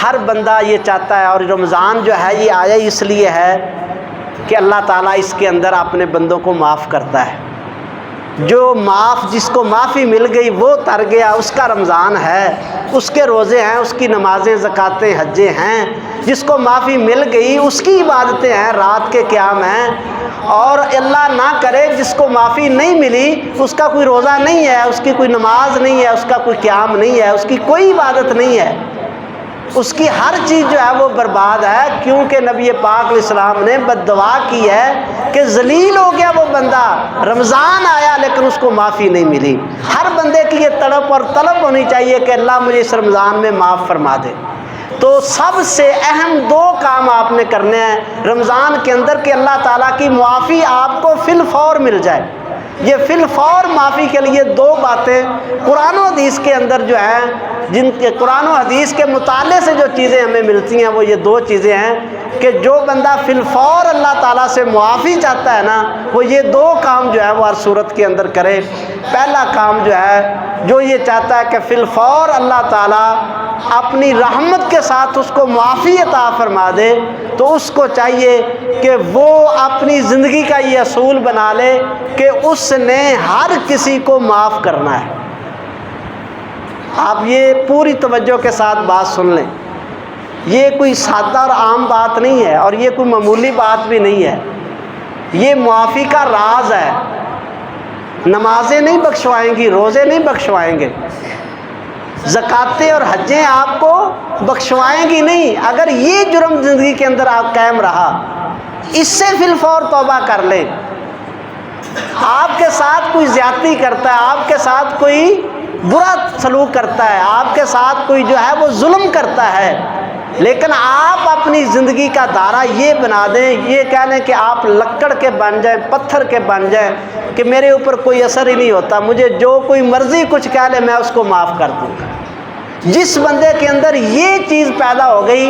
ہر بندہ یہ چاہتا ہے، اور رمضان جو ہے یہ آیا اس لیے ہے کہ اللہ تعالیٰ اس کے اندر اپنے بندوں کو معاف کرتا ہے۔ جس کو معافی مل گئی وہ تر گیا، اس کا رمضان ہے، اس کے روزے ہیں، اس کی نمازیں، زکاتیں، حجیں ہیں۔ جس کو معافی مل گئی اس کی عبادتیں ہیں، رات کے قیام ہیں۔ اور اللہ نہ کرے جس کو معافی نہیں ملی، اس کا کوئی روزہ نہیں ہے، اس کی کوئی نماز نہیں ہے، اس کا کوئی قیام نہیں ہے، اس کی کوئی عبادت نہیں ہے، اس کی ہر چیز جو ہے وہ برباد ہے، کیونکہ نبی پاک علیہ السلام نے بد دعا کی ہے کہ ذلیل ہو گیا وہ بندہ، رمضان آیا لیکن اس کو معافی نہیں ملی۔ ہر بندے کی یہ تڑپ اور طلب ہونی چاہیے کہ اللہ مجھے اس رمضان میں معاف فرما دے۔ تو سب سے اہم 2 کام آپ نے کرنے ہیں رمضان کے اندر کہ اللہ تعالیٰ کی معافی آپ کو فی الفور مل جائے۔ یہ فی الفور معافی کے لیے 2 باتیں قرآن و حدیث کے اندر جو ہیں، جن کے قرآن و حدیث کے مطالعے سے جو چیزیں ہمیں ملتی ہیں وہ یہ 2 چیزیں ہیں کہ جو بندہ فی الفور اللہ تعالیٰ سے معافی چاہتا ہے نا، وہ یہ 2 کام جو ہے وہ ہر صورت کے اندر کرے۔ پہلا کام جو ہے، جو یہ چاہتا ہے کہ فی الفور اللہ تعالیٰ اپنی رحمت کے ساتھ اس کو معافی عطا فرما دے، تو اس کو چاہیے کہ وہ اپنی زندگی کا یہ اصول بنا لے کہ اس نے ہر کسی کو معاف کرنا ہے۔ آپ یہ پوری توجہ کے ساتھ بات سن لیں، یہ کوئی سادہ اور عام بات نہیں ہے، اور یہ کوئی معمولی بات بھی نہیں ہے، یہ معافی کا راز ہے۔ نمازیں نہیں بخشوائیں گی، روزے نہیں بخشوائیں گے، زکاتیں اور حجیں آپ کو بخشوائیں گی نہیں، اگر یہ جرم زندگی کے اندر آپ قائم رہا، اس سے فی الفور توبہ کر لیں۔ آپ کے ساتھ کوئی زیادتی کرتا ہے، آپ کے ساتھ کوئی برا سلوک کرتا ہے، آپ کے ساتھ کوئی جو ہے وہ ظلم کرتا ہے، لیکن آپ اپنی زندگی کا دائرہ یہ بنا دیں، یہ کہہ لیں کہ آپ لکڑ کے بن جائیں، پتھر کے بن جائیں کہ میرے اوپر کوئی اثر ہی نہیں ہوتا، مجھے جو کوئی مرضی کچھ کہہ لے میں اس کو معاف کر دوں گا۔ جس بندے کے اندر یہ چیز پیدا ہو گئی،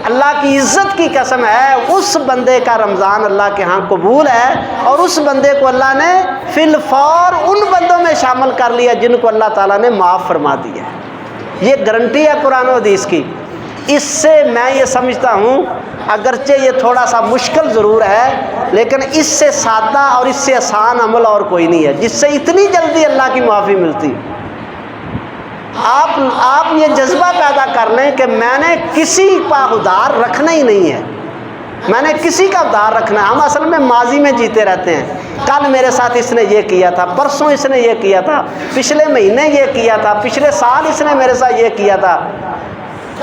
اللہ کی عزت کی قسم ہے، اس بندے کا رمضان اللہ کے ہاں قبول ہے، اور اس بندے کو اللہ نے فی الفور ان بندوں میں شامل کر لیا جن کو اللہ تعالیٰ نے معاف فرما دیا ہے۔ یہ گارنٹی ہے قرآن و حدیث کی۔ اس سے میں یہ سمجھتا ہوں، اگرچہ یہ تھوڑا سا مشکل ضرور ہے، لیکن اس سے سادہ اور اس سے آسان عمل اور کوئی نہیں ہے جس سے اتنی جلدی اللہ کی معافی ملتی۔ آپ یہ جذبہ پیدا کر لیں کہ میں نے کسی کا ادھار رکھنا ہی نہیں ہے، میں نے کسی کا ادھار رکھنا ہے۔ ہم اصل میں ماضی میں جیتے رہتے ہیں، کل میرے ساتھ اس نے یہ کیا تھا، پرسوں اس نے یہ کیا تھا، پچھلے مہینے یہ کیا تھا، پچھلے سال اس نے میرے ساتھ یہ کیا تھا،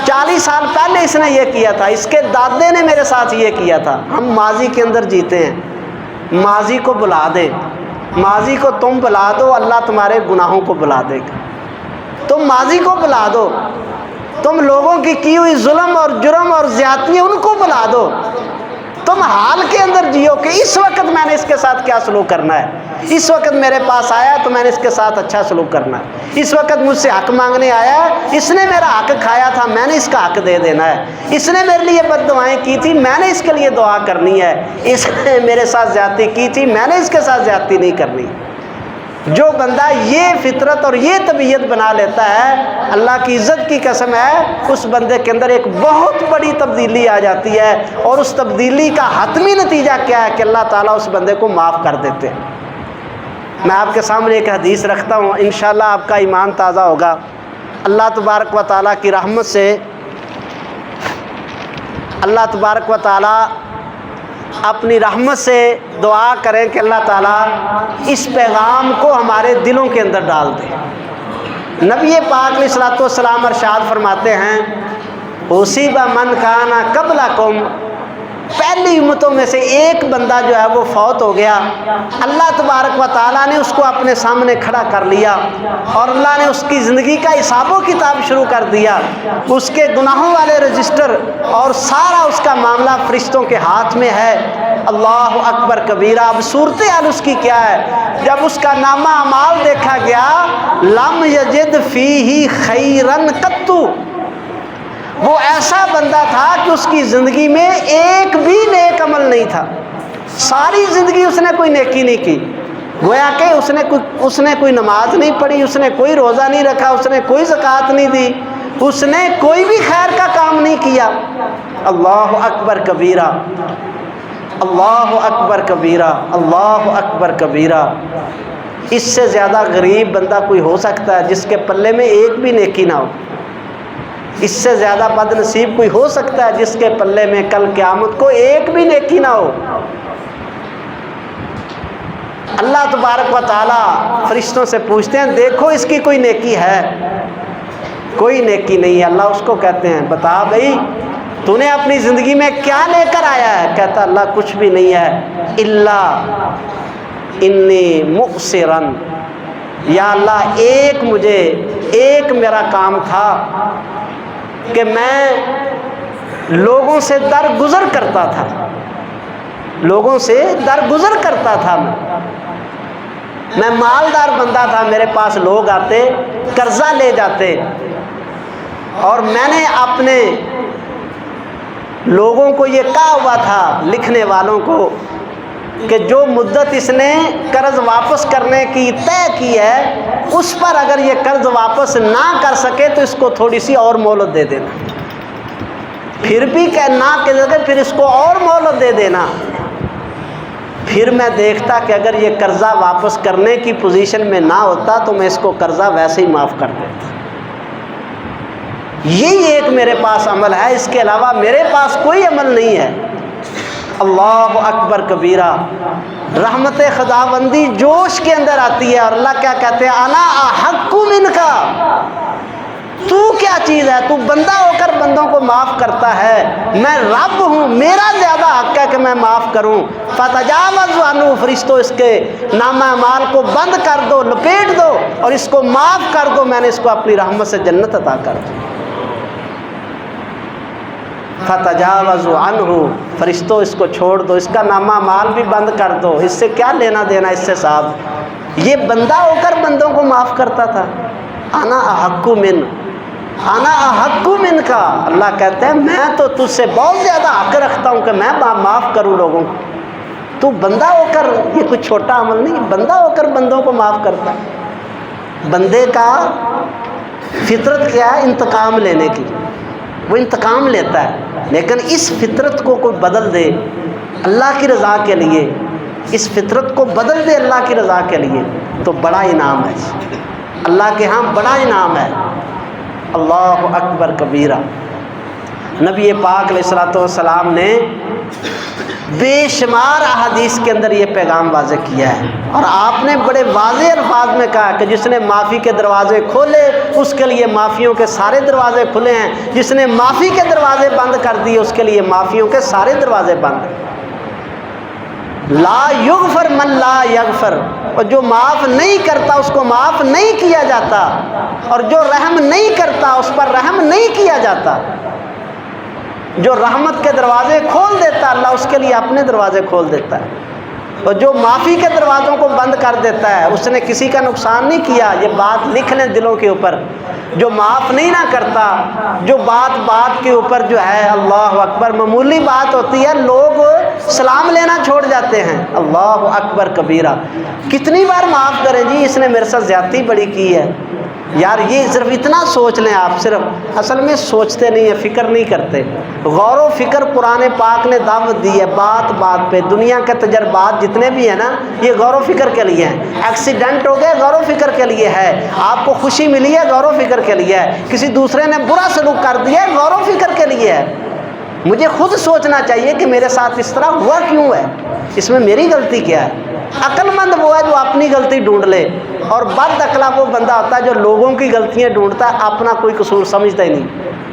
40 سال پہلے اس نے یہ کیا تھا، اس کے دادے نے میرے ساتھ یہ کیا تھا۔ ہم ماضی کے اندر جیتے ہیں۔ ماضی کو بلا دے، ماضی کو تم بلا دو، اللہ تمہارے گناہوں کو بلا دے گا۔ تم ماضی کو بلا دو، تم لوگوں کی ہوئی ظلم اور جرم اور زیادتیاں ان کو بلا دو، تم حال کے اندر جیو کہ اس وقت میں نے اس کے ساتھ کیا سلوک کرنا ہے، اس وقت میرے پاس آیا تو میں نے اس کے ساتھ اچھا سلوک کرنا ہے، اس وقت مجھ سے حق مانگنے آیا ہے، اس نے میرا حق کھایا تھا، میں نے اس کا حق دے دینا ہے، اس نے میرے لیے بد دعائیں کی تھی، میں نے اس کے لیے دعا کرنی ہے، اس نے میرے ساتھ زیادتی کی تھی، میں نے اس کے ساتھ زیادتی نہیں کرنی۔ جو بندہ یہ فطرت اور یہ طبیعت بنا لیتا ہے، اللہ کی عزت کی قسم ہے، اس بندے کے اندر ایک بہت بڑی تبدیلی آ جاتی ہے، اور اس تبدیلی کا حتمی نتیجہ کیا ہے کہ اللہ تعالیٰ اس بندے کو معاف کر دیتے ہیں۔ میں آپ کے سامنے ایک حدیث رکھتا ہوں، انشاءاللہ آپ کا ایمان تازہ ہوگا۔ اللہ تبارک و تعالیٰ کی رحمت سے اللہ تبارک و تعالیٰ اپنی رحمت سے دعا کریں کہ اللہ تعالیٰ اس پیغام کو ہمارے دلوں کے اندر ڈال دے۔ نبی پاک علیہ الصلوۃ والسلام ارشاد فرماتے ہیں، اصیب من کان قبلکم، پہلی امتوں میں سے ایک بندہ جو ہے وہ فوت ہو گیا، اللہ تبارک و تعالیٰ نے اس کو اپنے سامنے کھڑا کر لیا، اور اللہ نے اس کی زندگی کا حساب و کتاب شروع کر دیا، اس کے گناہوں والے رجسٹر اور سارا اس کا معاملہ فرشتوں کے ہاتھ میں ہے۔ اللہ اکبر کبیرہ۔ اب صورتحال اس کی کیا ہے؟ جب اس کا نامہ اعمال دیکھا گیا، لم یجد فیہ خیرن قط، وہ ایسا بندہ تھا کہ اس کی زندگی میں ایک بھی نیک عمل نہیں تھا، ساری زندگی اس نے کوئی نیکی نہیں کی، گویا کہ اس نے کوئی نماز نہیں پڑھی، اس نے کوئی روزہ نہیں رکھا، اس نے کوئی زکوٰۃ نہیں دی، اس نے کوئی بھی خیر کا کام نہیں کیا۔ اللہ اکبر کبیرہ، اللہ اکبر کبیرہ، اللہ اکبر کبیرہ۔ اس سے زیادہ غریب بندہ کوئی ہو سکتا ہے جس کے پلے میں ایک بھی نیکی نہ ہو؟ اس سے زیادہ بد نصیب کوئی ہو سکتا ہے جس کے پلے میں کل قیامت کو ایک بھی نیکی نہ ہو؟ اللہ تبارک و تعالیٰ فرشتوں سے پوچھتے ہیں دیکھو اس کی کوئی نیکی ہے؟ کوئی نیکی نہیں ہے۔ اللہ اس کو کہتے ہیں بتا بھائی تو نے اپنی زندگی میں کیا لے کر آیا ہے؟ کہتا اللہ کچھ بھی نہیں ہے، الا انی مقصرن، یا اللہ ایک میرا کام تھا کہ میں لوگوں سے درگزر کرتا تھا، لوگوں سے درگزر کرتا تھا، میں مالدار بندہ تھا، میرے پاس لوگ آتے قرضہ لے جاتے، اور میں نے اپنے لوگوں کو یہ کہا ہوا تھا، لکھنے والوں کو، کہ جو مدت اس نے قرض واپس کرنے کی طے کی ہے اس پر اگر یہ قرض واپس نہ کر سکے تو اس کو تھوڑی سی اور مہلت دے دینا، پھر بھی نہ کر سکے پھر اس کو اور مہلت دے دینا۔ پھر میں دیکھتا کہ اگر یہ قرضہ واپس کرنے کی پوزیشن میں نہ ہوتا تو میں اس کو قرضہ ویسے ہی معاف کر دیتا۔ یہی ایک میرے پاس عمل ہے، اس کے علاوہ میرے پاس کوئی عمل نہیں ہے۔ اللہ اکبر کبیرہ۔ رحمت خداوندی جوش کے اندر آتی ہے اور اللہ کیا کہتے ہیں؟ انا احق منک، تو کیا چیز ہے؟ تو بندہ ہو کر بندوں کو معاف کرتا ہے، میں رب ہوں، میرا زیادہ حق ہے کہ میں معاف کروں۔ فتجاوز عنہ، فرشتوں اس کے نامہ اعمال کو بند کر دو، لپیٹ دو اور اس کو معاف کر دو، میں نے اس کو اپنی رحمت سے جنت عطا کر دی۔ فتجاوز عنہ، فرشتوں اس کو چھوڑ دو، اس کا نامہ اعمال بھی بند کر دو، اس سے کیا لینا دینا اس سے صاحب؟ یہ بندہ ہو کر بندوں کو معاف کرتا تھا۔ انا احق من، انا احق من کا، اللہ کہتے ہیں میں تو تجھ سے بہت زیادہ حق رکھتا ہوں کہ میں معاف کروں لوگوں کو۔ تو بندہ ہو کر، یہ کوئی چھوٹا عمل نہیں، بندہ ہو کر بندوں کو معاف کرتا ہے۔ بندے کا فطرت کیا ہے؟ انتقام لینے کی، وہ انتقام لیتا ہے، لیکن اس فطرت کو کوئی بدل دے اللہ کی رضا کے لیے، اس فطرت کو بدل دے اللہ کی رضا کے لیے تو بڑا انعام ہے، اللہ کے ہاں بڑا انعام ہے۔ اللہ اکبر کبیرہ۔ نبی پاک علیہ الصلوۃ والسلام نے بے شمار احادیث کے اندر یہ پیغام واضح کیا ہے، اور آپ نے بڑے واضح الفاظ میں کہا کہ جس نے معافی کے دروازے کھولے اس کے لیے معافیوں کے سارے دروازے کھلے ہیں، جس نے معافی کے دروازے بند کر دیے اس کے لیے معافیوں کے سارے دروازے بند ہیں۔ لا یغفر من لا یغفر، اور جو معاف نہیں کرتا اس کو معاف نہیں کیا جاتا، اور جو رحم نہیں کرتا اس پر رحم نہیں کیا جاتا۔ جو رحمت کے دروازے کھول دیتا اللہ اس کے لیے اپنے دروازے کھول دیتا ہے، اور جو معافی کے دروازوں کو بند کر دیتا ہے اس نے کسی کا نقصان نہیں کیا۔ یہ بات لکھ لیں دلوں کے اوپر، جو معاف نہیں نہ کرتا، جو بات کے اوپر جو ہے اللہ اکبر معمولی بات ہوتی ہے لوگ سلام لینا چھوڑ جاتے ہیں، اللہ اکبر کبیرہ۔ کتنی بار معاف کریں جی، اس نے میرے ساتھ زیادتی بڑی کی ہے یار، یہ صرف اتنا سوچ لیں آپ، صرف اصل میں سوچتے نہیں ہیں، فکر نہیں کرتے۔ غور و فکر قرآن پاک نے دعوت دی ہے بات پہ، دنیا کے تجربات جتنے بھی ہیں نا یہ غور و فکر کے لیے ہیں۔ ایکسیڈنٹ ہو گئے غور و فکر کے لیے ہے، آپ کو خوشی ملی ہے غور و فکر کے لیے ہے، کسی دوسرے نے برا سلوک کر دیا ہے غور و فکر کے لیے ہے۔ مجھے خود سوچنا چاہیے کہ میرے ساتھ اس طرح ہوا کیوں ہے، اس میں میری غلطی کیا ہے۔ عقل مند وہ ہے جو اپنی غلطی ڈھونڈ لے، اور بد عقلا وہ بندہ ہوتا ہے جو لوگوں کی غلطیاں ڈھونڈتا ہے، اپنا کوئی قصور سمجھتا ہی نہیں۔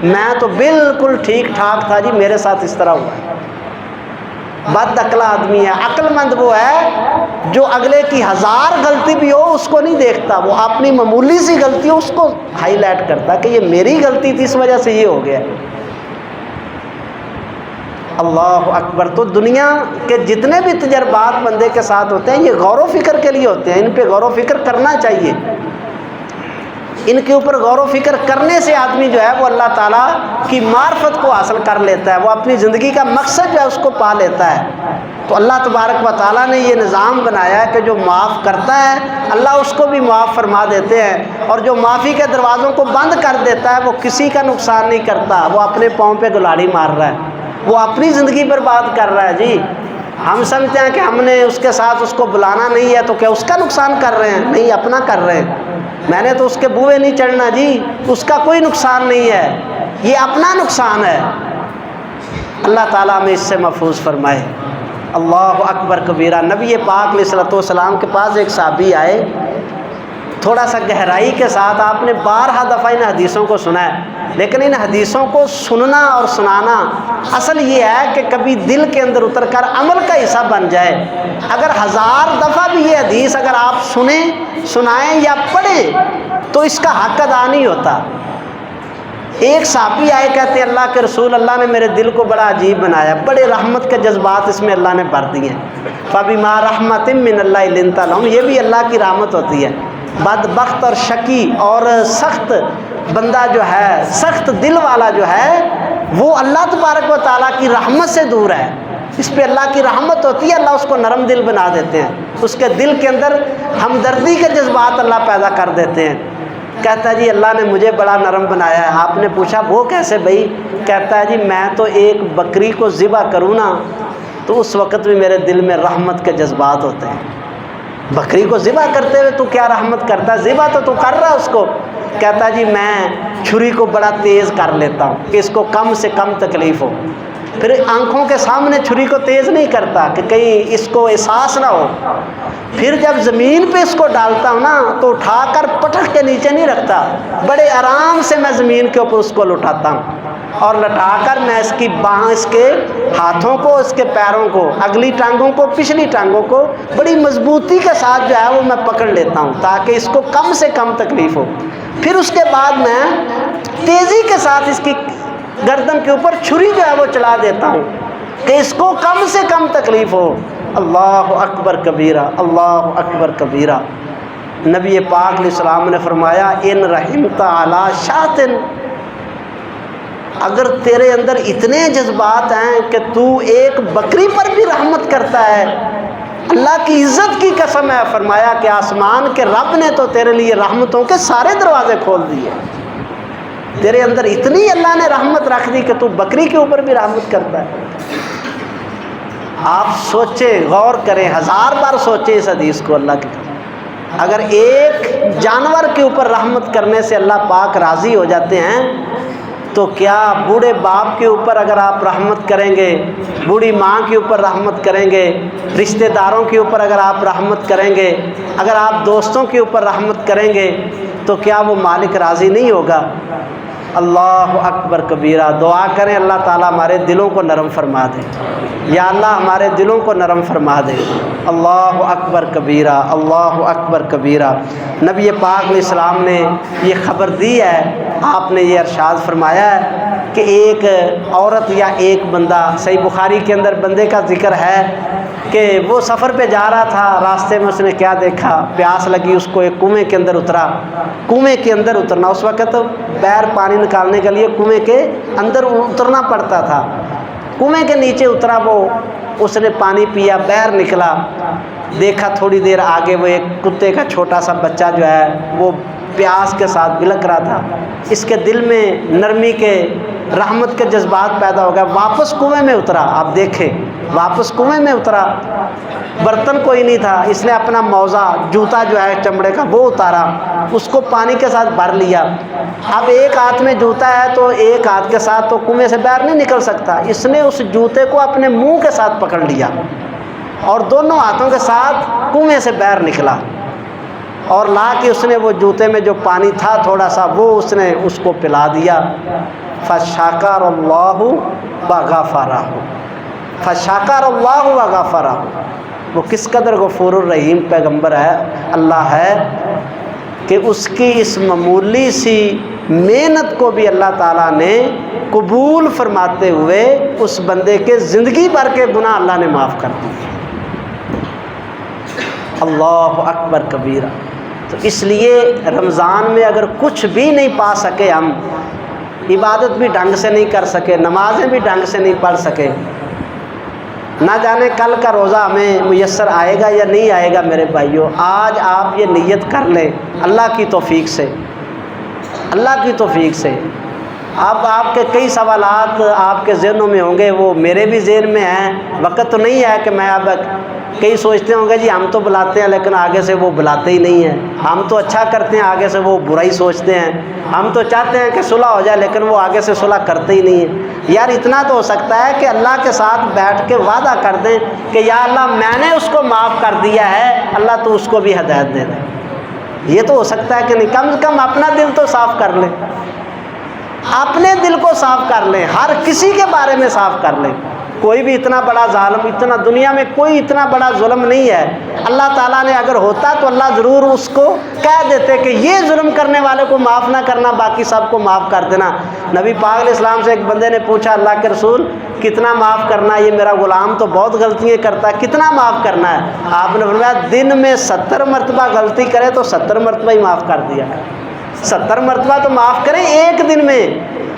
میں تو بالکل ٹھیک ٹھاک تھا جی، میرے ساتھ اس طرح ہوا ہے۔ بد عقلا آدمی ہے، عقل مند وہ ہے جو اگلے کی 1000 غلطی بھی ہو اس کو نہیں دیکھتا، وہ اپنی معمولی سی غلطی ہو اس کو ہائی لائٹ کرتا ہے کہ یہ میری غلطی تھی اس وجہ سے یہ ہو گیا۔ اللہ اکبر۔ تو دنیا کے جتنے بھی تجربات بندے کے ساتھ ہوتے ہیں یہ غور و فکر کے لیے ہوتے ہیں، ان پہ غور و فکر کرنا چاہیے۔ ان کے اوپر غور و فکر کرنے سے آدمی جو ہے وہ اللہ تعالیٰ کی معرفت کو حاصل کر لیتا ہے، وہ اپنی زندگی کا مقصد جو ہے اس کو پا لیتا ہے۔ تو اللہ تبارک و تعالیٰ نے یہ نظام بنایا ہے کہ جو معاف کرتا ہے اللہ اس کو بھی معاف فرما دیتے ہیں، اور جو معافی کے دروازوں کو بند کر دیتا ہے وہ کسی کا نقصان نہیں کرتا، وہ اپنے پاؤں پہ گلاڑی مار رہا ہے، وہ اپنی زندگی برباد کر رہا ہے۔ جی ہم سمجھتے ہیں کہ ہم نے اس کے ساتھ اس کو بلانا نہیں ہے تو کیا اس کا نقصان کر رہے ہیں؟ نہیں، اپنا کر رہے ہیں۔ میں نے تو اس کے بوئے نہیں چڑھنا جی، اس کا کوئی نقصان نہیں ہے، یہ اپنا نقصان ہے۔ اللہ تعالیٰ ہمیں اس سے محفوظ فرمائے۔ اللہ اکبر کبیرہ۔ نبی پاک علیہ الصلوۃ والسلام کے پاس ایک صحابی آئے، تھوڑا سا گہرائی کے ساتھ، آپ نے بارہا دفعہ ان حدیثوں کو سنا ہے، لیکن ان حدیثوں کو سننا اور سنانا اصل یہ ہے کہ کبھی دل کے اندر اتر کر عمل کا حصہ بن جائے۔ اگر 1000 دفعہ بھی یہ حدیث اگر آپ سنیں، سنائیں یا پڑھیں تو اس کا حق ادا نہیں ہوتا۔ ایک صحابی آئے، کہتے ہیں اللہ کے رسول، اللہ نے میرے دل کو بڑا عجیب بنایا، بڑے رحمت کے جذبات اس میں اللہ نے بھر دیے ہیں۔ فَبِمَا رَحْمَةٍ مِّنَ اللَّهِ لِنتَ لَهُمْ، یہ بھی اللہ کی رحمت ہوتی ہے۔ بدبخت اور شقی اور سخت بندہ جو ہے، سخت دل والا جو ہے، وہ اللہ تبارک و تعالیٰ کی رحمت سے دور ہے، اس پہ اللہ کی رحمت ہوتی ہے، اللہ اس کو نرم دل بنا دیتے ہیں، اس کے دل کے اندر ہمدردی کے جذبات اللہ پیدا کر دیتے ہیں۔ کہتا ہے جی اللہ نے مجھے بڑا نرم بنایا ہے۔ آپ نے پوچھا وہ کیسے بھائی؟ کہتا ہے جی میں تو ایک بکری کو ذبح کروں نا تو اس وقت بھی میرے دل میں رحمت کے جذبات ہوتے ہیں۔ بکری کو ذبح کرتے ہوئے تو کیا رحمت کرتا ہے، ذبح تو کر رہا ہے اس کو۔ کہتا ہے جی میں چھری کو بڑا تیز کر لیتا ہوں کہ اس کو کم سے کم تکلیف ہو، پھر آنکھوں کے سامنے چھری کو تیز نہیں کرتا کہ کہیں اس کو احساس نہ ہو، پھر جب زمین پہ اس کو ڈالتا ہوں نا تو اٹھا کر پٹک کے نیچے نہیں رکھتا، بڑے آرام سے میں زمین کے اوپر اس کو لٹاتا ہوں اور لٹا کر میں اس کی باں، اس کے ہاتھوں کو، اس کے پیروں کو، اگلی ٹانگوں کو، پچھلی ٹانگوں کو بڑی مضبوطی کے ساتھ جو ہے وہ میں پکڑ لیتا ہوں تاکہ اس کو کم سے کم تکلیف ہو۔ پھر اس کے بعد میں تیزی کے ساتھ اس کی گردن کے اوپر چھری جو ہے وہ چلا دیتا ہوں کہ اس کو کم سے کم تکلیف ہو۔ اللہ اکبر کبیرہ، اللہ اکبر کبیرہ۔ نبی پاک علیہ السلام نے فرمایا ان رحمت علی شاۃ، اگر تیرے اندر اتنے جذبات ہیں کہ تو ایک بکری پر بھی رحمت کرتا ہے، اللہ کی عزت کی قسم ہے، فرمایا کہ آسمان کے رب نے تو تیرے لیے رحمتوں کے سارے دروازے کھول دیے، تیرے اندر اتنی اللہ نے رحمت رکھ دی کہ تو بکری کے اوپر بھی رحمت کرتا ہے۔ آپ سوچیں، غور کریں، 1000 بار سوچیں اس حدیث کو۔ اللہ کی اگر ایک جانور کے اوپر رحمت کرنے سے اللہ پاک راضی ہو جاتے ہیں تو کیا بوڑھے باپ کے اوپر اگر آپ رحمت کریں گے، بوڑھی ماں کے اوپر رحمت کریں گے، رشتہ داروں کے اوپر اگر آپ رحمت کریں گے، اگر آپ دوستوں کے اوپر رحمت کریں گے تو کیا وہ مالک راضی نہیں ہوگا؟ اللہ اکبر کبیرہ۔ دعا کریں اللہ تعالیٰ ہمارے دلوں کو نرم فرما دے، یا اللہ ہمارے دلوں کو نرم فرما دے۔ اللہ اکبر کبیرہ، اللہ اکبر کبیرہ۔ نبی پاک علیہ السلام نے یہ خبر دی ہے، آپ نے یہ ارشاد فرمایا ہے کہ ایک عورت یا ایک بندہ، صحیح بخاری کے اندر بندے کا ذکر ہے کہ وہ سفر پہ جا رہا تھا، راستے میں اس نے کیا دیکھا، پیاس لگی اس کو، ایک کنویں کے اندر اترا۔ کنویں کے اندر اترنا، اس وقت بیر پانی نکالنے کے لیے کنویں کے اندر اترنا پڑتا تھا۔ کنویں کے نیچے اترا، وہ اس نے پانی پیا، بیر نکلا، دیکھا تھوڑی دیر آگے وہ ایک کتے کا چھوٹا سا بچہ جو ہے وہ پیاس کے ساتھ بلک رہا تھا۔ اس کے دل میں نرمی کے، رحمت کے جذبات پیدا ہو گیا، واپس کنویں میں اترا۔ آپ دیکھیں، واپس کنویں میں اترا، برتن کوئی نہیں تھا، اس نے اپنا موزہ، جوتا جو ہے چمڑے کا وہ اتارا، اس کو پانی کے ساتھ بھر لیا۔ اب ایک ہاتھ میں جوتا ہے تو ایک ہاتھ کے ساتھ تو کنویں سے باہر نہیں نکل سکتا، اس نے اس جوتے کو اپنے منہ کے ساتھ پکڑ لیا اور دونوں ہاتھوں کے ساتھ کنویں سے باہر نکلا، اور لا کے اس نے وہ جوتے میں جو پانی تھا تھوڑا سا وہ اس نے اس کو پلا دیا۔ فشکر اللہ وغفرہ، فشکر اللہ وغفرہ۔ وہ کس قدر غفور الرحیم پیغمبر ہے، اللہ ہے کہ اس کی اس معمولی سی محنت کو بھی اللہ تعالیٰ نے قبول فرماتے ہوئے اس بندے کے زندگی بھر کے گناہ اللہ نے معاف کر دیے۔ اللہ اکبر کبیرہ۔ تو اس لیے رمضان میں اگر کچھ بھی نہیں پا سکے، ہم عبادت بھی ڈھنگ سے نہیں کر سکے، نمازیں بھی ڈھنگ سے نہیں پڑھ سکے، نہ جانے کل کا روزہ ہمیں میسر آئے گا یا نہیں آئے گا۔ میرے بھائیوں، آج آپ یہ نیت کر لیں اللہ کی توفیق سے، اللہ کی توفیق سے۔ اب آپ کے کئی سوالات آپ کے ذہنوں میں ہوں گے، وہ میرے بھی ذہن میں ہیں۔ وقت تو نہیں ہے کہ میں اب، کئی سوچتے ہوں گے جی ہم تو بلاتے ہیں لیکن آگے سے وہ بلاتے ہی نہیں ہیں، ہم تو اچھا کرتے ہیں آگے سے وہ برا ہی سوچتے ہیں، ہم تو چاہتے ہیں کہ صلح ہو جائے لیکن وہ آگے سے صلح کرتے ہی نہیں ہیں۔ یار اتنا تو ہو سکتا ہے کہ اللہ کے ساتھ بیٹھ کے وعدہ کر دیں کہ یا اللہ میں نے اس کو معاف کر دیا ہے، اللہ تو اس کو بھی ہدایت دے دے۔ یہ تو ہو سکتا ہے کہ نہیں، کم از کم اپنا دل تو صاف کر لیں، اپنے دل کو صاف کر لیں، ہر کسی کے بارے میں صاف کر لیں۔ کوئی بھی اتنا بڑا ظالم، اتنا دنیا میں کوئی اتنا بڑا ظلم نہیں ہے، اللہ تعالیٰ نے اگر ہوتا تو اللہ ضرور اس کو کہہ دیتے کہ یہ ظلم کرنے والے کو معاف نہ کرنا، باقی سب کو معاف کر دینا۔ نبی پاک علیہ السلام سے ایک بندے نے پوچھا، اللہ کے رسول کتنا معاف کرنا ہے؟ یہ میرا غلام تو بہت غلطیاں کرتا ہے، کتنا معاف کرنا ہے؟ آپ نے فرمایا دن میں 70 مرتبہ غلطی کرے تو 70 مرتبہ ہی معاف کر دیا۔ 70 مرتبہ تو معاف کریں ایک دن میں،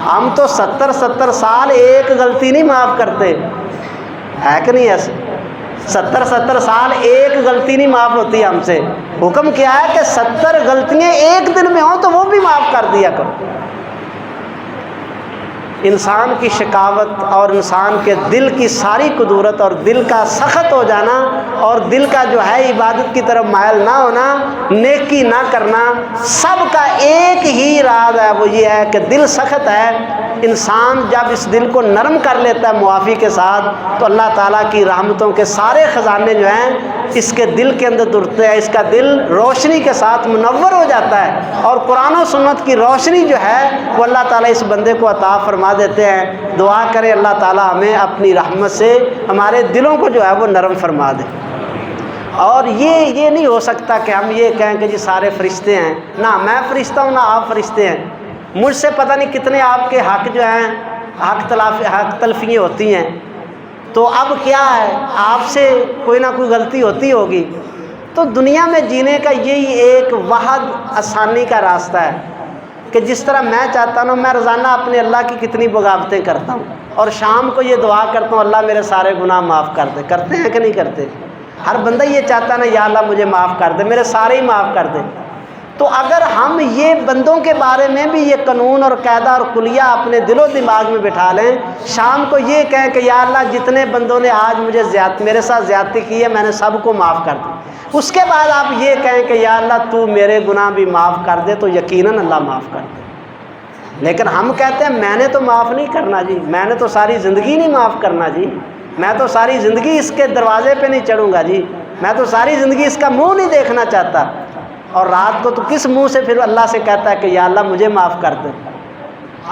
ہم تو 70 سال ایک غلطی نہیں معاف کرتے، ہے کہ نہیں ایسے؟ 70 سال ایک غلطی نہیں معاف ہوتی ہم سے۔ حکم کیا ہے کہ 70 غلطیاں ایک دن میں ہوں تو وہ بھی معاف کر دیا کرو۔ انسان کی شقاوت اور انسان کے دل کی ساری قدورت اور دل کا سخت ہو جانا اور دل کا جو ہے عبادت کی طرف مائل نہ ہونا، نیکی نہ کرنا، سب کا ایک ہی راز ہے، وہ یہ ہے کہ دل سخت ہے۔ انسان جب اس دل کو نرم کر لیتا ہے معافی کے ساتھ تو اللہ تعالیٰ کی رحمتوں کے سارے خزانے جو ہیں اس کے دل کے اندر درتے ہیں، اس کا دل روشنی کے ساتھ منور ہو جاتا ہے، اور قرآن و سنت کی روشنی جو ہے وہ اللہ تعالیٰ اس بندے کو عطا فرما دیتے ہیں۔ دعا کریں اللہ تعالیٰ ہمیں اپنی رحمت سے ہمارے دلوں کو جو ہے وہ نرم فرما دے۔ اور یہ نہیں ہو سکتا کہ ہم یہ کہیں کہ جی سارے فرشتے ہیں، نہ میں فرشتہ ہوں نہ آپ فرشتے ہیں، مجھ سے پتہ نہیں کتنے آپ کے حق جو ہیں حق تلفیاں ہوتی ہیں، تو اب کیا ہے آپ سے کوئی نہ کوئی غلطی ہوتی ہوگی۔ تو دنیا میں جینے کا یہی ایک واحد آسانی کا راستہ ہے کہ جس طرح میں چاہتا ہوں، میں روزانہ اپنے اللہ کی کتنی بغاوتیں کرتا ہوں اور شام کو یہ دعا کرتا ہوں اللہ میرے سارے گناہ معاف کر دے، کرتے ہیں کہ نہیں کرتے؟ ہر بندہ یہ چاہتا ہے نا یا اللہ مجھے معاف کر دے، میرے سارے ہی معاف کر دے۔ تو اگر ہم یہ بندوں کے بارے میں بھی یہ قانون اور قاعدہ اور کلیہ اپنے دل و دماغ میں بٹھا لیں، شام کو یہ کہیں کہ یا اللہ جتنے بندوں نے آج مجھے میرے ساتھ زیادتی کی ہے میں نے سب کو معاف کر دیا، اس کے بعد آپ یہ کہیں کہ یا اللہ تو میرے گناہ بھی معاف کر دے، تو یقیناً اللہ معاف کر دے۔ لیکن ہم کہتے ہیں میں نے تو معاف نہیں کرنا جی، میں نے تو ساری زندگی نہیں معاف کرنا جی، میں تو ساری زندگی اس کے دروازے پہ نہیں چڑھوں گا جی، میں تو ساری زندگی اس کا منہ نہیں دیکھنا چاہتا، اور رات کو تو کس منہ سے پھر اللہ سے کہتا ہے کہ یا اللہ مجھے معاف کر دے؟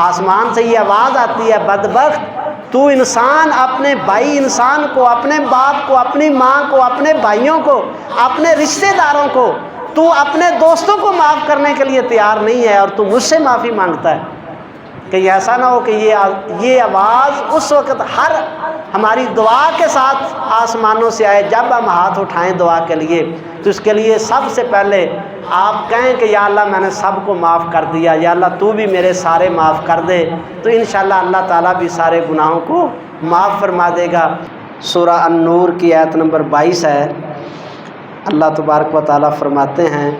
آسمان سے یہ آواز آتی ہے بدبخت تو انسان اپنے بھائی انسان کو، اپنے باپ کو، اپنی ماں کو، اپنے بھائیوں کو، اپنے رشتہ داروں کو، تو اپنے دوستوں کو معاف کرنے کے لیے تیار نہیں ہے اور تو مجھ سے معافی مانگتا ہے۔ کہ ایسا نہ ہو کہ یہ آواز اس وقت ہر ہماری دعا کے ساتھ آسمانوں سے آئے جب ہم ہاتھ اٹھائیں دعا کے لیے، تو اس کے لیے سب سے پہلے آپ کہیں کہ یا اللہ میں نے سب کو معاف کر دیا، یا اللہ تو بھی میرے سارے معاف کر دے، تو انشاءاللہ اللہ تعالیٰ بھی سارے گناہوں کو معاف فرما دے گا۔ سورہ النور کی آیت نمبر 22 ہے، اللہ تبارک و تعالیٰ فرماتے ہیں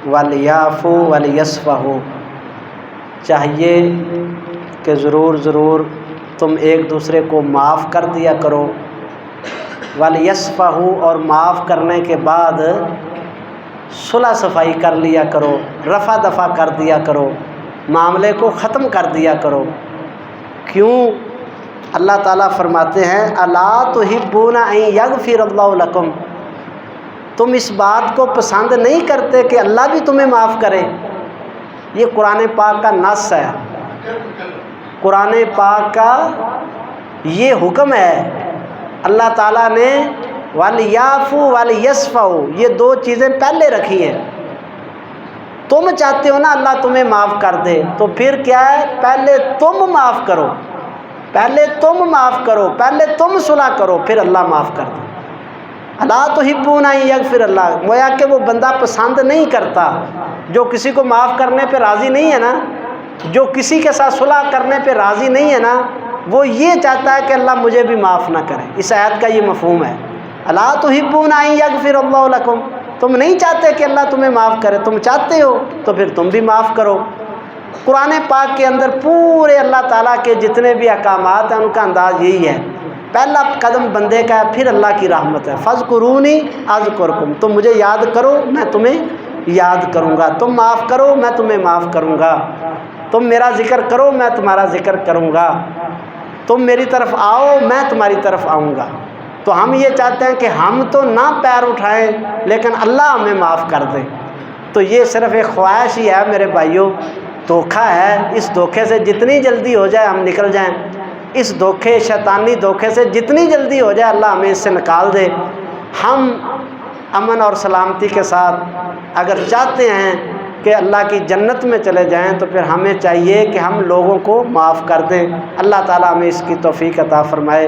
وَلْيَعْفُوا وَلْيَصْفَحُوا، چاہیے کہ ضرور تم ایک دوسرے کو معاف کر دیا کرو، وَلْيَصْفَحُوا، اور معاف کرنے کے بعد صلح صفائی کر لیا کرو، رفع دفع کر دیا کرو، معاملے کو ختم کر دیا کرو۔ کیوں؟ اللہ تعالیٰ فرماتے ہیں اَلَا تُحِبُّونَ أَن يَغْفِرَ اللَّهُ لَكُمْ، تم اس بات کو پسند نہیں کرتے کہ اللہ بھی تمہیں معاف کرے؟ یہ قرآن پاک کا نص ہے، قرآن پاک کا یہ حکم ہے۔ اللہ تعالیٰ نے وَلْيَعْفُوا وَلْيَصْفَحُوا یہ دو چیزیں پہلے رکھی ہیں۔ تم چاہتے ہو نا اللہ تمہیں معاف کر دے، تو پھر کیا ہے؟ پہلے تم معاف کرو، پہلے تم معاف کرو، پہلے تم صلح کرو، پھر اللہ معاف کر دے۔ الا تحبون ان یغفر اللہ، گویا کہ وہ بندہ پسند نہیں کرتا، جو کسی کو معاف کرنے پہ راضی نہیں ہے نا، جو کسی کے ساتھ صلح کرنے پہ راضی نہیں ہے نا، وہ یہ چاہتا ہے کہ اللہ مجھے بھی معاف نہ کرے۔ اس آیت کا یہ مفہوم ہے، الا تحبون ان یغفر اللہ لکم، تم نہیں چاہتے کہ اللہ تمہیں معاف کرے، تم چاہتے ہو تو پھر تم بھی معاف کرو۔ قرآن پاک کے اندر پورے اللہ تعالیٰ کے جتنے بھی احکامات ہیں ان کا انداز یہی ہے، پہلا قدم بندے کا ہے، پھر اللہ کی رحمت ہے۔ فاذکرونی اذکرکم، تم مجھے یاد کرو میں تمہیں یاد کروں گا، تم معاف کرو میں تمہیں معاف کروں گا، تم میرا ذکر کرو میں تمہارا ذکر کروں گا، تم میری طرف آؤ میں تمہاری طرف آؤں گا۔ تو ہم یہ چاہتے ہیں کہ ہم تو نہ پیر اٹھائیں لیکن اللہ ہمیں معاف کر دے، تو یہ صرف ایک خواہش ہی ہے میرے بھائیوں، دھوکہ ہے۔ اس دھوکے سے جتنی جلدی ہو جائے ہم نکل جائیں، اس دھوکے شیطانی دھوکے سے جتنی جلدی ہو جائے اللہ ہمیں اس سے نکال دے۔ ہم امن اور سلامتی کے ساتھ اگر چاہتے ہیں کہ اللہ کی جنت میں چلے جائیں تو پھر ہمیں چاہیے کہ ہم لوگوں کو معاف کر دیں۔ اللہ تعالیٰ ہمیں اس کی توفیق عطا فرمائے۔